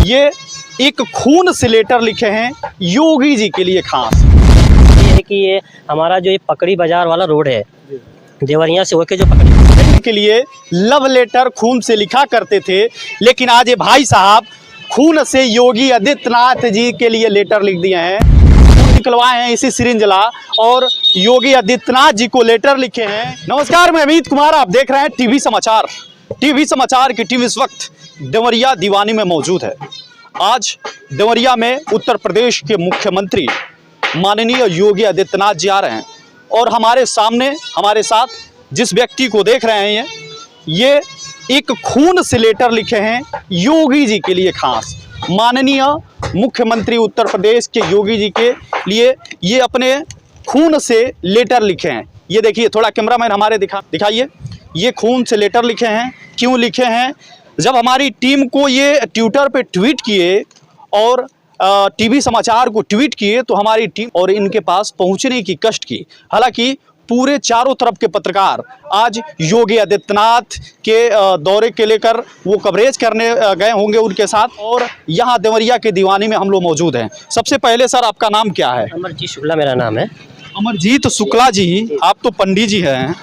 ये एक खून से लेटर लिखे हैं योगी जी के लिए खास। ये है कि ये हमारा जो ये पकड़ी बाजार वाला रोड है, देवरिया से होके जो पकड़ी के लिए लव लेटर खून से लिखा करते थे, लेकिन आज ये भाई साहब खून से योगी आदित्यनाथ जी के लिए लेटर लिख दिए हैं। खून निकलवाए हैं इसी सिरिंजला और योगी आदित्यनाथ जी को लेटर लिखे हैं। नमस्कार, मैं अमित कुमार, आप देख रहे हैं टीवी समाचार। टीवी समाचार की टीम इस वक्त देवरिया दीवानी में मौजूद है। आज देवरिया में उत्तर प्रदेश के मुख्यमंत्री माननीय योगी आदित्यनाथ जी आ रहे हैं और हमारे सामने हमारे साथ जिस व्यक्ति को देख रहे हैं ये एक खून से लेटर लिखे हैं योगी जी के लिए खास। माननीय मुख्यमंत्री उत्तर प्रदेश के योगी जी के लिए ये अपने खून से लेटर लिखे हैं। ये देखिए, थोड़ा कैमरामैन हमारे दिखाइए। ये खून से लेटर लिखे हैं। क्यों लिखे हैं? जब हमारी टीम को ये ट्विटर पे ट्वीट किए और टीवी समाचार को ट्वीट किए तो हमारी टीम और इनके पास पहुंचने की कष्ट की। हालांकि पूरे चारों तरफ के पत्रकार आज योगी आदित्यनाथ के दौरे के लेकर वो कवरेज करने गए होंगे उनके साथ, और यहाँ देवरिया के दीवानी में हम लोग मौजूद हैं। सबसे पहले सर, आपका नाम क्या है? अमरजीत शुक्ला मेरा नाम है। अमरजीत शुक्ला जी, आप तो पंडित जी हैं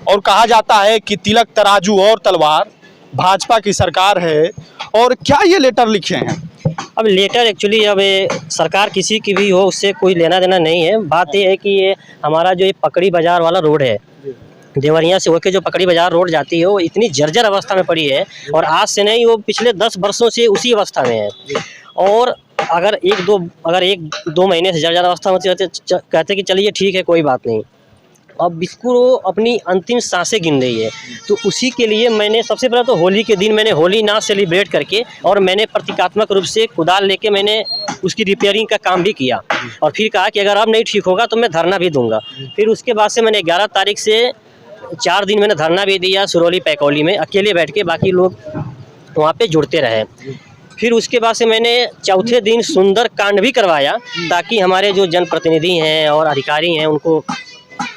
और कहा जाता है कि तिलक तराजू और तलवार भाजपा की सरकार है, और क्या ये लेटर लिखे हैं? अब लेटर एक्चुअली अब सरकार किसी की भी हो उससे कोई लेना देना नहीं है। बात ये है कि ये हमारा जो ये पकड़ी बाजार वाला रोड है, देवरिया से होके जो पकड़ी बाजार रोड जाती है, वो इतनी जर्जर अवस्था में पड़ी है और आज से नहीं, वो पिछले 10 वर्षों से उसी अवस्था में है। और अगर एक दो महीने से जर्जर अवस्था में कहते कि चलिए ठीक है, कोई बात नहीं, अब इसको अपनी अंतिम सांसें गिन रही है। तो उसी के लिए मैंने सबसे पहले तो होली के दिन मैंने होली ना सेलिब्रेट करके और मैंने प्रतीकात्मक रूप से कुदाल लेके मैंने उसकी रिपेयरिंग का काम भी किया और फिर कहा कि अगर अब नहीं ठीक होगा तो मैं धरना भी दूंगा। फिर उसके बाद से मैंने 11 तारीख से 4 दिन मैंने धरना भी दिया सुरौली पैकौली में, अकेले बैठ के, बाकी लोग वहाँ पर जुड़ते रहे। फिर उसके बाद से मैंने चौथे दिन सुंदर कांड भी करवाया ताकि हमारे जो जनप्रतिनिधि हैं और अधिकारी हैं उनको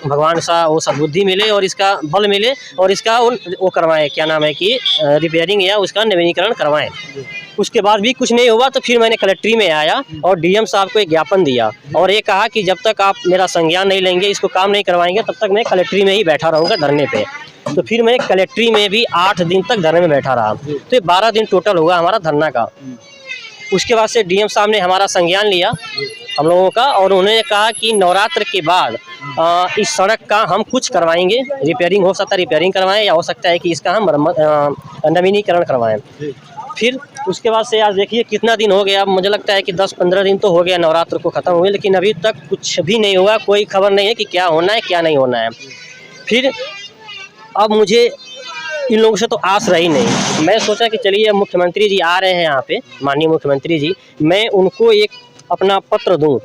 भगवान सा वो सद्बुद्धि मिले और इसका बल मिले और इसका वो करवाएं, क्या नाम है कि रिपेयरिंग या उसका नवीनीकरण करवाएं। उसके बाद भी कुछ नहीं हुआ तो फिर मैंने कलेक्ट्री में आया और डीएम साहब को एक ज्ञापन दिया और ये कहा कि जब तक आप मेरा संज्ञान नहीं लेंगे, इसको काम नहीं करवाएंगे, तब तक मैं कलेक्ट्री में ही बैठा रहूँगा धरने पे। तो फिर मैं कलेक्ट्री में भी 8 दिन तक धरने में बैठा रहा। तो 12 दिन टोटल होगा हमारा धरना का। उसके बाद से डीएम साहब ने हमारा संज्ञान लिया हम लोगों का और उन्होंने कहा कि नवरात्र के बाद इस सड़क का हम कुछ करवाएंगे, रिपेयरिंग हो सकता है रिपेयरिंग करवाएं या हो सकता है कि इसका हम नवीनीकरण करवाएं। फिर उसके बाद से आज देखिए कितना दिन हो गया, अब मुझे लगता है कि 10-15 दिन तो हो गया नवरात्र को ख़त्म हुए, लेकिन अभी तक कुछ भी नहीं हुआ। कोई खबर नहीं है कि क्या होना है क्या नहीं होना है। फिर अब मुझे इन लोगों से तो आस रही नहीं। मैं सोचा कि चलिए अब मुख्यमंत्री जी आ रहे हैं यहाँ पे, माननीय मुख्यमंत्री जी, मैं उनको एक अपना पत्र दूं।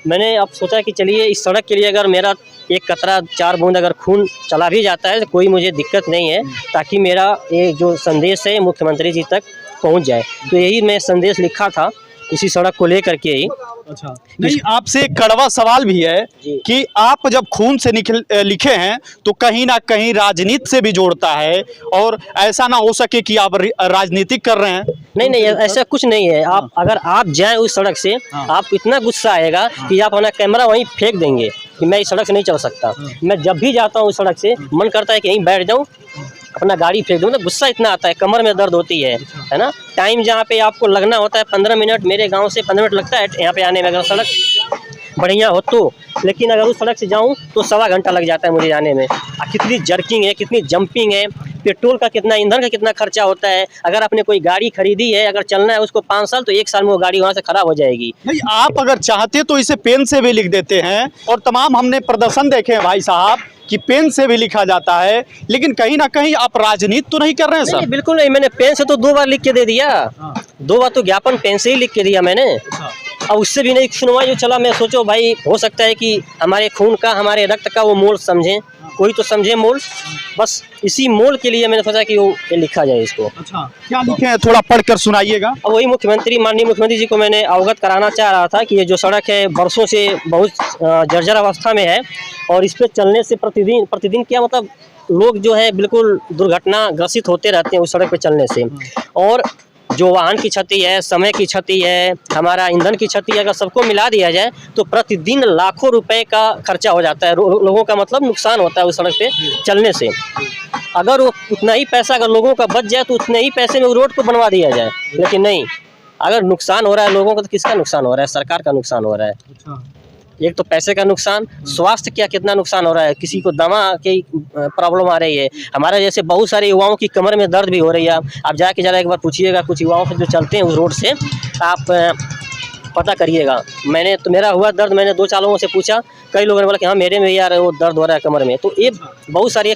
मैंने अब सोचा कि चलिए इस सड़क के लिए अगर मेरा एक कतरा 4 बूंद अगर खून चला भी जाता है तो कोई मुझे दिक्कत नहीं है, ताकि मेरा ये जो संदेश है मुख्यमंत्री जी तक पहुंच जाए। तो यही मैं संदेश लिखा था इसी सड़क को लेकर के ही। अच्छा, नहीं, आपसे एक कड़वा सवाल भी है कि आप जब खून से लिखे हैं तो कहीं ना कहीं राजनीति से भी जोड़ता है, और ऐसा ना हो सके कि आप राजनीतिक कर रहे हैं। नहीं नहीं, ऐसा कुछ नहीं है। आप अगर आप जाएं उस सड़क से, आपको इतना गुस्सा आएगा कि आप अपना कैमरा वहीं फेंक देंगे कि मैं इस सड़क से नहीं चल सकता। मैं जब भी जाता हूँ उस सड़क से मन करता है कि यहीं बैठ जाऊँ, अपना गाड़ी फेंक दूँ। तो गुस्सा इतना आता है, कमर में दर्द होती है ना। टाइम जहाँ पे आपको लगना होता है 15 मिनट, मेरे गांव से 15 मिनट लगता है यहाँ पे आने में, अगर सड़क बढ़िया हो तो। लेकिन अगर उस सड़क से जाऊँ तो 1.25 घंटा लग जाता है मुझे जाने में। कितनी जर्किंग है, कितनी जंपिंग है, पेट्रोल का कितना, ईंधन का कितना खर्चा होता है। अगर आपने कोई गाड़ी खरीदी है, अगर चलना है उसको 5 साल, तो 1 साल में वो गाड़ी वहाँ से खराब हो जाएगी। नहीं, आप अगर चाहते तो इसे पेन से भी लिख देते हैं, और तमाम हमने प्रदर्शन देखे हैं भाई साहब कि पेन से भी लिखा जाता है, लेकिन कहीं ना कहीं आप राजनीति तो नहीं कर रहे हैं सर? नहीं, बिल्कुल नहीं। मैंने पेन से तो 2 बार लिख के दे दिया। 2 बार तो ज्ञापन पेन से ही लिख के दिया मैंने। अब उससे भी नहीं सुनवाई जो चला। मैं सोचो भाई, हो सकता है कि हमारे खून का, हमारे रक्त का वो मोल समझें, कोई तो समझे मोल। बस इसी मोल के लिए मैंने सोचा कि वो लिखा जाए इसको। अच्छा, क्या लिखे हैं, थोड़ा पढ़कर सुनाइएगा। अब वही माननीय मुख्यमंत्री जी को मैंने अवगत कराना चाह रहा था कि ये जो सड़क है वर्षों से बहुत जर्जर अवस्था में है और इस पर चलने से प्रतिदिन क्या मतलब लोग जो है बिल्कुल दुर्घटना ग्रसित होते रहते हैं उस सड़क पर चलने से। और जो वाहन की क्षति है, समय की क्षति है, हमारा ईंधन की क्षति है, अगर सबको मिला दिया जाए तो प्रतिदिन लाखों रुपए का खर्चा हो जाता है। लोगों का मतलब नुकसान होता है उस सड़क पे चलने से। अगर वो उतना ही पैसा अगर लोगों का बच जाए तो उतने ही पैसे में वो रोड को बनवा दिया जाए, लेकिन नहीं, अगर नुकसान हो रहा है लोगों को तो किसका नुकसान हो रहा है? सरकार का नुकसान हो रहा है। एक तो पैसे का नुकसान, स्वास्थ्य क्या कितना नुकसान हो रहा है, किसी को दमा की प्रॉब्लम आ रही है। हमारे जैसे बहुत सारे युवाओं की कमर में दर्द भी हो रही है। आप जाके जरा एक बार पूछिएगा कुछ युवाओं से जो चलते हैं उस रोड से, आप पता करिएगा। मेरा हुआ दर्द, मैंने 2-4 लोगों से पूछा, कई लोगों ने बोला कि हाँ मेरे में यार वो दर्द हो रहा है कमर में। तो ये बहुत सारी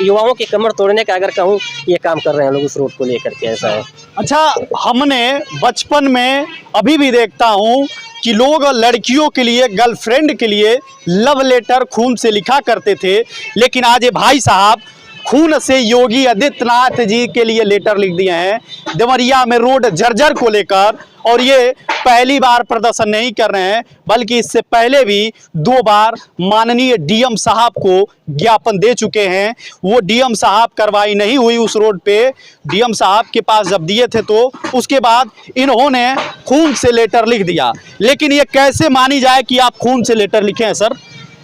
युवाओं की कमर तोड़ने का अगर कहूँ ये काम कर रहे हैं लोग उस रोड को लेकर के, ऐसा है। अच्छा, हमने बचपन में अभी भी देखता हूँ कि लोग लड़कियों के लिए, गर्लफ्रेंड के लिए लव लेटर खून से लिखा करते थे, लेकिन आज ये भाई साहब खून से योगी आदित्यनाथ जी के लिए लेटर लिख दिए हैं देवरिया में रोड जर्जर को लेकर। और ये पहली बार प्रदर्शन नहीं कर रहे हैं, बल्कि इससे पहले भी 2 बार माननीय डीएम साहब को ज्ञापन दे चुके हैं। वो डीएम साहब कार्रवाई नहीं हुई उस रोड पे। डीएम साहब के पास जब दिए थे तो उसके बाद इन्होंने खून से लेटर लिख दिया। लेकिन ये कैसे मानी जाए कि आप खून से लेटर लिखे हैं सर?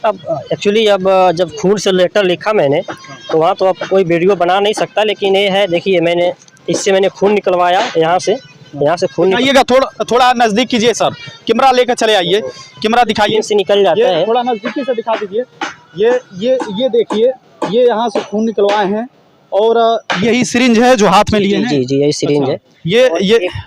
अब एक्चुअली अब जब खून से लेटर लिखा मैंने तो वहाँ तो अब कोई वीडियो बना नहीं सकता, लेकिन ये है, देखिए इससे मैंने खून निकलवाया, यहाँ से खून आइएगा, थोड़ा नजदीक कीजिए सर, कैमरा लेकर चले आइए, कैमरा दिखाइए, से निकल जाता है। थोड़ा नजदीकी से दिखा दीजिए। ये देखिए, ये यहाँ से खून निकलवाए हैं और यही सिरिंज है जो हाथ में लिए हैं। जी यही सिरिंज है। ये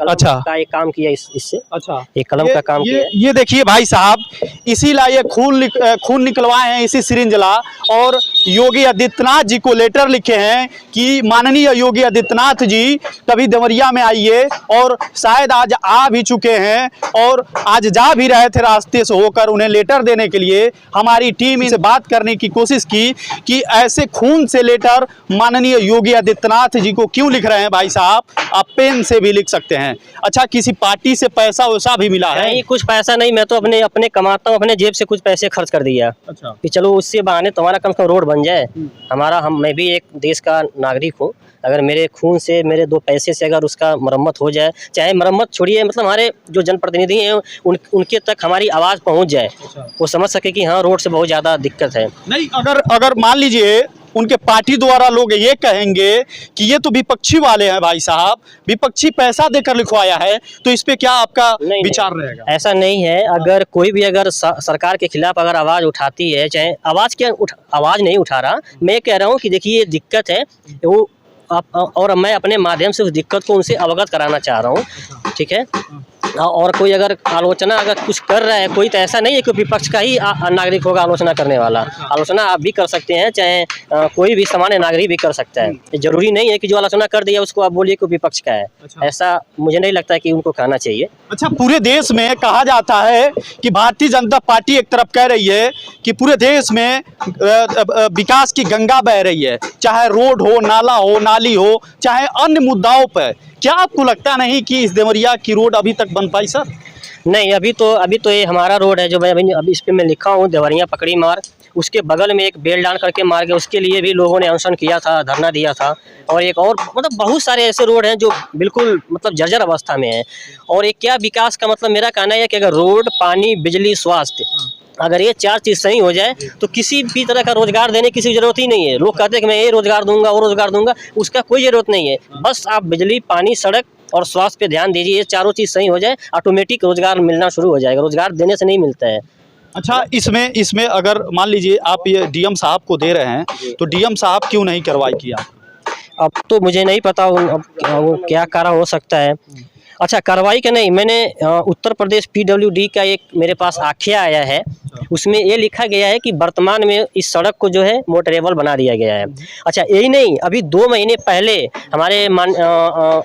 अच्छा का एक काम किया इससे, अच्छा एक कलम का काम किया। ये देखिए भाई साहब, इसीलिए ये खून निकलवाए हैं इसी सिरिंज ला, और योगी आदित्यनाथ जी को लेटर लिखे हैं कि माननीय योगी आदित्यनाथ जी कभी देवरिया में आइए, और शायद आज आ भी चुके हैं और आज जा भी रहे थे रास्ते से होकर उन्हें लेटर देने के लिए। हमारी टीम इनसे बात करने की कोशिश की कि ऐसे खून से लेटर माननीय योगी आदित्यनाथ जी को क्यों लिख रहे हैं भाई साहब? आप पेन से भी लिख सकते हैं। अच्छा, किसी पार्टी से पैसा वैसा भी मिला है? नहीं, कुछ पैसा नहीं, मैं तो अपने कमाता हूँ, अपने जेब से कुछ पैसे खर्च कर दिया। अच्छा, कि चलो उससे बहाने तुम्हारा कम से कम रोड बन जाए। मैं भी एक देश का नागरिक हूँ, अगर मेरे खून से, मेरे 2 पैसे से अगर उसका मरम्मत हो जाए, चाहे मरम्मत छोड़िए, मतलब हमारे जो जनप्रतिनिधि हैं उनके तक हमारी आवाज़ पहुँच जाए, वो समझ सके कि हाँ रोड से बहुत ज़्यादा दिक्कत है। नहीं, अगर मान लीजिए उनके पार्टी द्वारा लोग ये कहेंगे कि ये तो विपक्षी वाले हैं भाई साहब, विपक्षी पैसा देकर लिखवाया है, तो इस पे क्या आपका विचार रहेगा? ऐसा नहीं है। अगर कोई भी अगर सरकार के खिलाफ अगर आवाज़ उठाती है, चाहे आवाज़ नहीं उठा रहा, मैं कह रहा हूँ कि देखिए ये दिक्कत है, वो और मैं अपने माध्यम से उस दिक्कत को उनसे अवगत कराना चाह रहा हूँ, ठीक है। और कोई अगर आलोचना अगर कुछ कर रहा है कोई, तो ऐसा नहीं है कि विपक्ष का ही नागरिक होगा आलोचना करने वाला। आलोचना आप भी कर सकते हैं, चाहे कोई भी सामान्य नागरिक भी कर सकता है। जरूरी नहीं है कि जो आलोचना कर दिया उसको आप बोलिए कि विपक्ष का है। ऐसा मुझे नहीं लगता कि उनको कहना चाहिए। अच्छा, पूरे देश में कहा जाता है कि भारतीय जनता पार्टी एक तरफ कह रही है कि पूरे देश में विकास की गंगा बह रही है, चाहे रोड हो, नाला हो, नाली हो, चाहे अन्य मुद्दाओं पर। क्या आपको लगता नहीं कि इस देवरिया की रोड अभी तक बन पाई सर? नहीं, अभी तो ये हमारा रोड है जो अभी इस पे मैं लिखा हूँ देवरिया पकड़ी मार्ग, उसके बगल में एक बेलडान करके मार्ग है, उसके लिए भी लोगों ने अनशन किया था, धरना दिया था। और एक और मतलब बहुत सारे ऐसे रोड हैं जो बिल्कुल मतलब जर्जर अवस्था में हैं। और एक क्या विकास का मतलब मेरा कहना है कि अगर रोड, पानी, बिजली, स्वास्थ्य, अगर ये 4 चीज़ सही हो जाए तो किसी भी तरह का रोजगार देने की ज़रूरत ही नहीं है। लोग कहते हैं कि मैं ये रोजगार दूंगा, वो रोजगार दूंगा, उसका कोई ज़रूरत नहीं है। बस आप बिजली, पानी, सड़क और स्वास्थ्य पे ध्यान दीजिए। ये चारों चीज़ सही हो जाए, ऑटोमेटिक रोजगार मिलना शुरू हो जाएगा। रोजगार देने से नहीं मिलता है। अच्छा, इसमें अगर मान लीजिए आप ये डीएम साहब को दे रहे हैं, तो डीएम साहब क्यों नहीं कार्रवाई किया? अब तो मुझे नहीं पता वो क्या कारण हो सकता है। अच्छा, कार्रवाई का नहीं, मैंने उत्तर प्रदेश PWD का एक मेरे पास आख्या आया है, उसमें ये लिखा गया है कि वर्तमान में इस सड़क को जो है मोटरेबल बना दिया गया है। अच्छा, यही नहीं, अभी 2 महीने पहले हमारे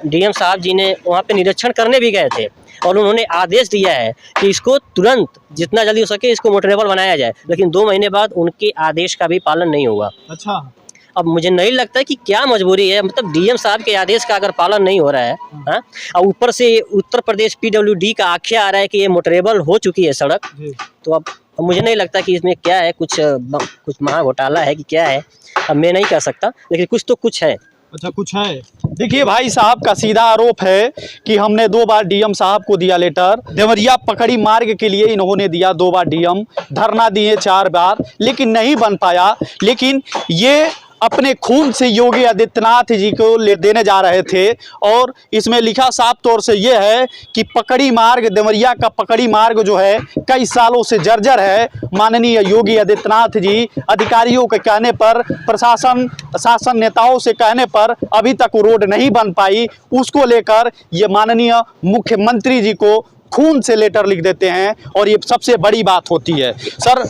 डीएम साहब जी ने वहाँ पे निरीक्षण करने भी गए थे और उन्होंने आदेश दिया है कि इसको तुरंत जितना जल्दी हो सके इसको मोटरेबल बनाया जाए, लेकिन 2 महीने बाद उनके आदेश का भी पालन नहीं हुआ। अच्छा, अब मुझे नहीं लगता कि क्या मजबूरी है, मतलब डीएम साहब के आदेश का अगर पालन नहीं हो रहा है, हाँ, और ऊपर से उत्तर प्रदेश PWD का आख्या आ रहा है कि ये मोटरेबल हो चुकी है सड़क, तो अब मुझे नहीं लगता कि इसमें क्या है, कुछ महा घोटाला है कि क्या है, अब मैं नहीं कह सकता, लेकिन कुछ तो कुछ है। अच्छा, कुछ है। देखिए भाई साहब का सीधा आरोप है कि हमने 2 बार डीएम साहब को दिया लेटर, देवरिया पकड़ी मार्ग के लिए इन्होंने दिया 2 बार डीएम, धरना दिए 4 बार, लेकिन नहीं बन पाया। लेकिन ये अपने खून से योगी आदित्यनाथ जी को देने जा रहे थे, और इसमें लिखा साफ तौर से ये है कि पकड़ी मार्ग, देवरिया का पकड़ी मार्ग जो है कई सालों से जर्जर है। माननीय योगी आदित्यनाथ जी अधिकारियों के कहने पर, शासन नेताओं से कहने पर अभी तक वो रोड नहीं बन पाई। उसको लेकर ये माननीय मुख्यमंत्री जी को खून से लेटर लिख देते हैं, और ये सबसे बड़ी बात होती है। सर,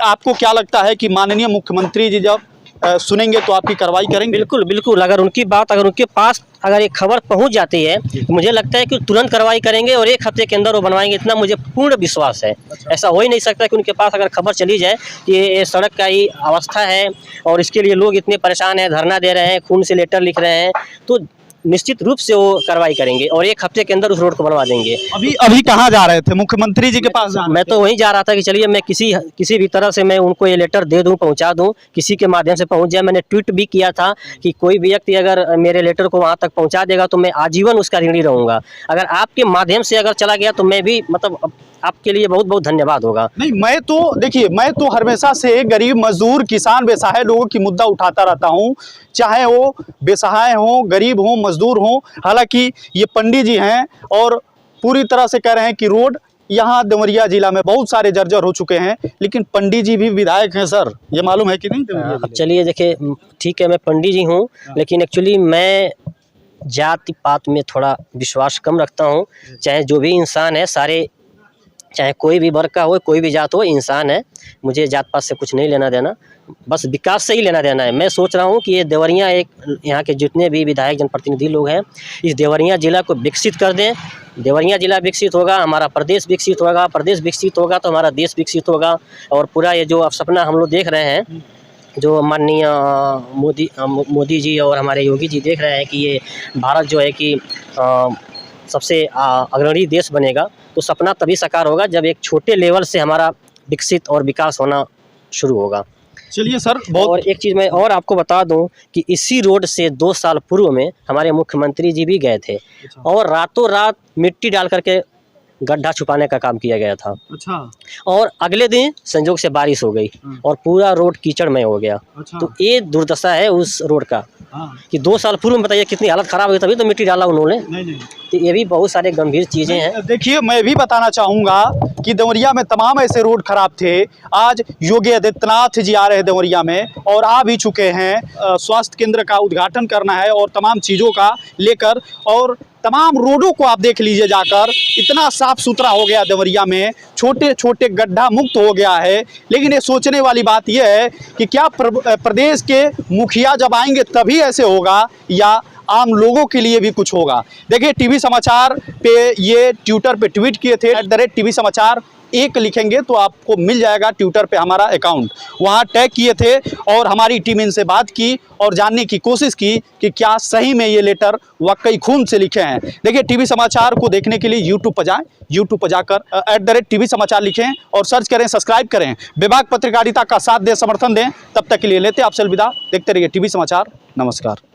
आपको क्या लगता है कि माननीय मुख्यमंत्री जी जब सुनेंगे तो आपकी कार्रवाई करेंगे? बिल्कुल बिल्कुल, अगर उनके पास अगर एक खबर पहुंच जाती है, तो मुझे लगता है कि तुरंत कार्रवाई करेंगे और 1 हफ्ते के अंदर वो बनवाएंगे, इतना मुझे पूर्ण विश्वास है। अच्छा। ऐसा हो ही नहीं सकता कि उनके पास अगर खबर चली जाए कि ये सड़क का ही अवस्था है और इसके लिए लोग इतने परेशान हैं, धरना दे रहे हैं, खून से लेटर लिख रहे हैं, तो निश्चित रूप से वो कार्रवाई करेंगे और 1 हफ्ते के अंदर उस रोड को बनवा देंगे। अभी कहाँ जा रहे थे? मुख्यमंत्री जी के पास जा रहे मैं तो वहीं जा रहा था कि चलिए मैं किसी भी तरह से मैं उनको ये लेटर दे दूं, पहुंचा दूं, किसी के माध्यम से पहुंच जाए। मैंने ट्वीट भी किया था कि कोई भी व्यक्ति अगर मेरे लेटर को वहां तक पहुंचा देगा तो मैं आजीवन उसका ऋणी रहूंगा। अगर आपके माध्यम से अगर चला गया तो मैं भी मतलब आपके लिए बहुत बहुत धन्यवाद होगा। नहीं, मैं तो हमेशा से गरीब मजदूर किसान बेसहाय लोगों की मुद्दा उठाता रहता हूं, चाहे वो बेसहाय हों, गरीब हों, मजदूर हों। हालांकि ये पंडित जी हैं और पूरी तरह से कह रहे हैं कि रोड यहाँ देवरिया जिला में बहुत सारे जर्जर हो चुके हैं, लेकिन पंडित जी भी विधायक हैं सर, ये मालूम है कि नहीं? अब चलिए देखिए, ठीक है मैं पंडित जी हूँ, लेकिन एक्चुअली मैं जाति पात में थोड़ा विश्वास कम रखता हूँ। चाहे जो भी इंसान है, सारे चाहे कोई भी वर्ग का हो, कोई भी जात हो, इंसान है। मुझे जात पात से कुछ नहीं लेना देना, बस विकास से ही लेना देना है। मैं सोच रहा हूँ कि ये देवरिया यहाँ के जितने भी विधायक जनप्रतिनिधि लोग हैं, इस देवरिया जिला को विकसित कर दें। देवरिया जिला विकसित होगा, हमारा प्रदेश विकसित होगा, प्रदेश विकसित होगा तो हमारा देश विकसित होगा। और पूरा ये जो अब सपना हम लोग देख रहे हैं, जो माननीय मोदी जी और हमारे योगी जी देख रहे हैं कि ये भारत जो है कि सबसे अग्रणी देश बनेगा, तो सपना तभी साकार होगा जब एक छोटे लेवल से हमारा विकसित और विकास होना शुरू होगा। चलिए सर, और एक चीज़ मैं और आपको बता दूं कि इसी रोड से 2 साल पूर्व में हमारे मुख्यमंत्री जी भी गए थे, और रातों रात मिट्टी डाल करके गड्ढा छुपाने का काम किया गया था। अच्छा। और अगले दिन संजोग से बारिश हो गई और पूरा रोड कीचड़मय हो गया। अच्छा। तो ये दुर्दशा है उस रोड का। हाँ। कि 2 साल पूर्व में बताइए कितनी हालत खराब हुई, तभी तो मिट्टी डाला उन्होंने। नहीं। तो ये भी बहुत सारे गंभीर चीज़ें हैं। देखिए, मैं भी बताना चाहूँगा कि देवरिया में तमाम ऐसे रोड खराब थे। आज योगी आदित्यनाथ जी आ रहे हैं देवरिया में, और आ भी चुके हैं। स्वास्थ्य केंद्र का उद्घाटन करना है और तमाम चीज़ों का लेकर, और तमाम रोडों को आप देख लीजिए जाकर, इतना साफ सुथरा हो गया देवरिया में, छोटे छोटे गड्ढा मुक्त हो गया है। लेकिन ये सोचने वाली बात यह है कि क्या प्रदेश के मुखिया जब आएंगे तभी ऐसे होगा, या आम लोगों के लिए भी कुछ होगा? देखिए, टीवी समाचार पे ये ट्विटर पे ट्वीट किए थे, @TV समाचार 1 लिखेंगे तो आपको मिल जाएगा ट्विटर पे हमारा अकाउंट, वहाँ टैग किए थे, और हमारी टीम इनसे बात की और जानने की कोशिश की कि क्या सही में ये लेटर वाकई खून से लिखे हैं। देखिए, टीवी समाचार को देखने के लिए यूट्यूब पर जाएं, यूट्यूब पर जाकर @TV समाचार लिखें और सर्च करें, सब्सक्राइब करें, विभाग पत्रकारिता का साथ दें, समर्थन दें। तब तक के लिए लेते आपसे अलविदा। देखते रहिए टीवी समाचार। नमस्कार।